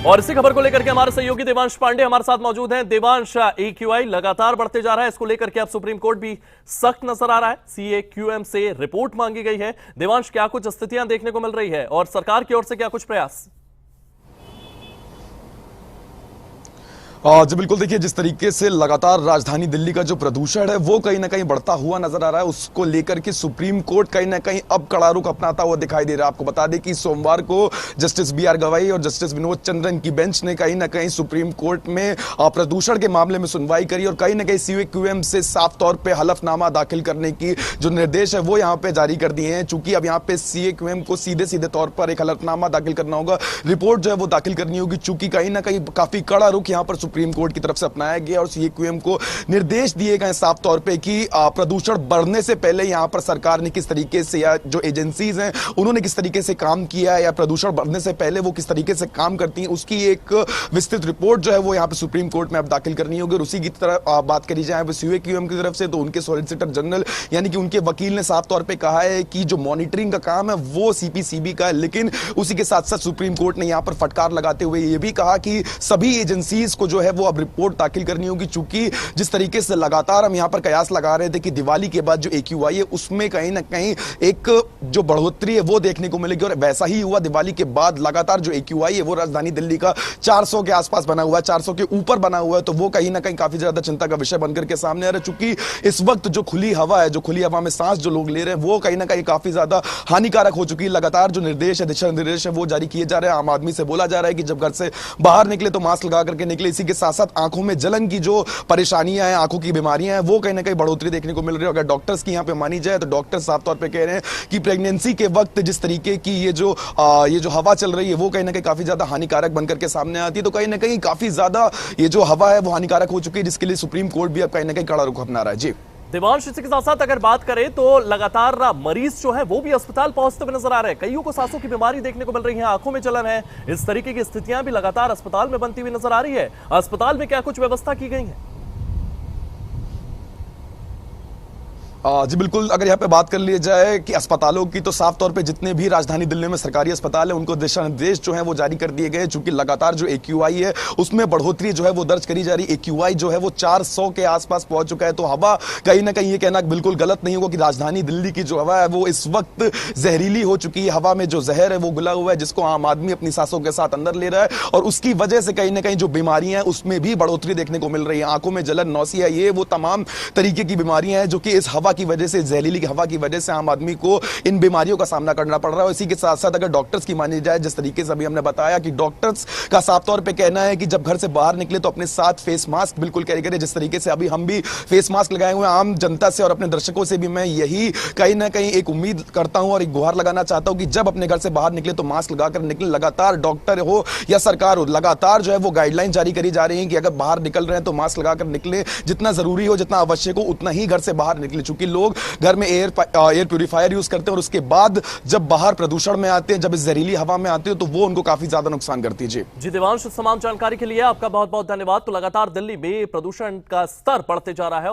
और इसी खबर को लेकर के हमारे सहयोगी देवांश पांडे हमारे साथ मौजूद हैं। देवांश, AQI लगातार बढ़ते जा रहा है, इसको लेकर के अब सुप्रीम कोर्ट भी सख्त नजर आ रहा है। CAQM से रिपोर्ट मांगी गई है। देवांश, क्या कुछ स्थितियां देखने को मिल रही है और सरकार की ओर से क्या कुछ प्रयास? जी बिल्कुल, देखिए जिस तरीके से लगातार राजधानी दिल्ली का जो प्रदूषण है वो कहीं ना कहीं बढ़ता हुआ नजर आ रहा है, उसको लेकर के सुप्रीम कोर्ट कहीं ना कहीं अब कड़ा रुख अपनाता हुआ दिखाई दे रहा है। आपको बता दें कि सोमवार को जस्टिस BR गवाई और जस्टिस विनोद चंद्रन की बेंच ने कहीं ना कहीं सुप्रीम कोर्ट में प्रदूषण के मामले में सुनवाई करी और कहीं ना कहीं CAQM से साफ तौर पर हलफनामा दाखिल करने की जो निर्देश है वो यहाँ पे जारी कर दिए हैं। चूंकि अब यहाँ पे CAQM को सीधे सीधे तौर पर एक हलफनामा दाखिल करना होगा, रिपोर्ट जो है वो दाखिल करनी होगी। चूंकि कहीं ना कहीं काफी कड़ा रुख यहाँ पर सुप्रीम कोर्ट की तरफ से अपनाया गया और CAQM को निर्देश दिए गए साफ तौर पे कि प्रदूषण बढ़ने से पहले यहां पर सरकार ने किस तरीके से या जो एजेंसीज हैं उन्होंने किस तरीके से काम किया या प्रदूषण बढ़ने से पहले वो किस तरीके से काम करती हैं, उसकी एक विस्तृत रिपोर्ट जो है वो यहां पर सुप्रीम कोर्ट में अब दाखिल करनी होगी। और उसी की तरह बात करी जाए CAQM की तरफ से तो उनके सॉलिसिटर जनरल यानी कि उनके वकील ने साफ तौर पर कहा है कि जो मॉनिटरिंग का काम है वो CPCB का है, लेकिन उसी के साथ साथ सुप्रीम कोर्ट ने यहां पर फटकार लगाते हुए यह भी कहा कि सभी एजेंसीज को जो है वो अब रिपोर्ट दाखिल करनी होगी। चूंकि जिस तरीके से लगातार हम यहां पर कयास लगा रहे थे कि दिवाली के बाद जो AQI है उसमें कहीं ना कहीं एक जो बढ़ोतरी है वो देखने को मिलेगी और वैसा ही हुआ। दिवाली के बाद लगातार जो AQI है वो राजधानी दिल्ली का 400 के आसपास बना हुआ है, 400 के ऊपर बना हुआ है, तो वो कहीं ना कहीं काफी ज्यादा चिंता का विषय बनकर के सामने आ रहा है। चूंकि इस वक्त जो खुली हवा है, जो खुली हवा में सांस जो लोग ले रहे हैं वो कहीं ना कहीं काफी ज्यादा हानिकारक हो चुकी है। लगातार जो निर्देश है, दिशा निर्देश है वो जारी किए जा रहे हैं। आम आदमी से बोला जा रहा है कि जब घर से बाहर निकले तो मास्क लगा करके निकले। इसी के साथ साथ आंखों में जलन की जो परेशानियां हैं, आंखों की बीमारियां हैं, वो कहीं ना कहीं बढ़ोतरी देखने को मिल रही है। अगर डॉक्टर्स की यहां पे मानी जाए तो डॉक्टर साफ तौर पे कह रहे हैं कि प्रेगनेंसी के वक्त जिस तरीके की ये जो हवा चल रही है वो कहीं ना कहीं काफी ज्यादा हानिकारक बनकर के सामने आती है। तो कहीं ना कहीं काफी ज्यादा ये जो हवा है वो हानिकारक हो चुकी है, जिसके लिए सुप्रीम कोर्ट भी अब कहीं ना कहीं कड़ा रुख अपना रहा है। जी देवांश, इसी के साथ साथ अगर बात करें तो लगातार मरीज जो है वो भी अस्पताल पहुंचते हुए नजर आ रहे हैं। कईयों को सांसों की बीमारी देखने को मिल रही है, आंखों में जलन है, इस तरीके की स्थितियां भी लगातार अस्पताल में बनती हुई नजर आ रही है। अस्पताल में क्या कुछ व्यवस्था की गई है? जी बिल्कुल, अगर यहाँ पे बात कर ली जाए कि अस्पतालों की तो साफ तौर पे जितने भी राजधानी दिल्ली में सरकारी अस्पताल है उनको दिशा निर्देश जो है वो जारी कर दिए गए। चूंकि लगातार जो AQI है उसमें बढ़ोतरी जो है वो दर्ज करी जा रही है। AQI जो है वो 400 के आसपास पहुंच चुका है। तो हवा कहीं ना कहीं ये कहना बिल्कुल गलत नहीं होगा कि राजधानी दिल्ली की जो हवा है वो इस वक्त जहरीली हो चुकी है। हवा में जो जहर है वो घुला हुआ है, जिसको आम आदमी अपनी सांसों के साथ अंदर ले रहा है और उसकी वजह से कहीं ना कहीं जो बीमारियां हैं उसमें भी बढ़ोतरी देखने को मिल रही है। आंखों में जलन, नौसिया, ये वो तमाम तरीके की बीमारियां हैं जो कि इस हवा की वजह से, जहरीली की हवा की वजह से आम आदमी को इन बीमारियों का सामना करना पड़ रहा है। इसी के साथ साथ अगर डॉक्टर्स की मानी जाए, जिस तरीके से अभी हमने बताया कि डॉक्टर्स का साफ तौर पे कहना है कि जब घर से बाहर निकले तो अपने साथ फेस मास्क बिल्कुल कैरी करें। जिस तरीके से अभी हम भी फेस मास्क लगाए हुए हैं, आम जनता से और अपने दर्शकों से भी मैं यही कहीं ना कहीं एक उम्मीद करता हूं और एक गुहार लगाना चाहता हूं कि जब अपने घर से बाहर निकले तो मास्क लगाकर निकले। लगातार डॉक्टर हो या सरकार हो, लगातार जो है वो गाइडलाइन जारी करी जा रही है कि अगर बाहर निकल रहे हैं तो मास्क लगाकर निकले, जितना जरूरी हो, जितना आवश्यक हो उतना ही घर से बाहर निकले। चूंकि लोग घर में एयर प्यूरिफायर यूज करते हैं और उसके बाद जब बाहर प्रदूषण में आते हैं, जब इस जहरीली हवा में आते हैं तो वो उनको काफी ज्यादा नुकसान करती है। जी देवांश, तमाम जानकारी के लिए आपका बहुत बहुत धन्यवाद। तो लगातार दिल्ली में प्रदूषण का स्तर बढ़ते जा रहा है।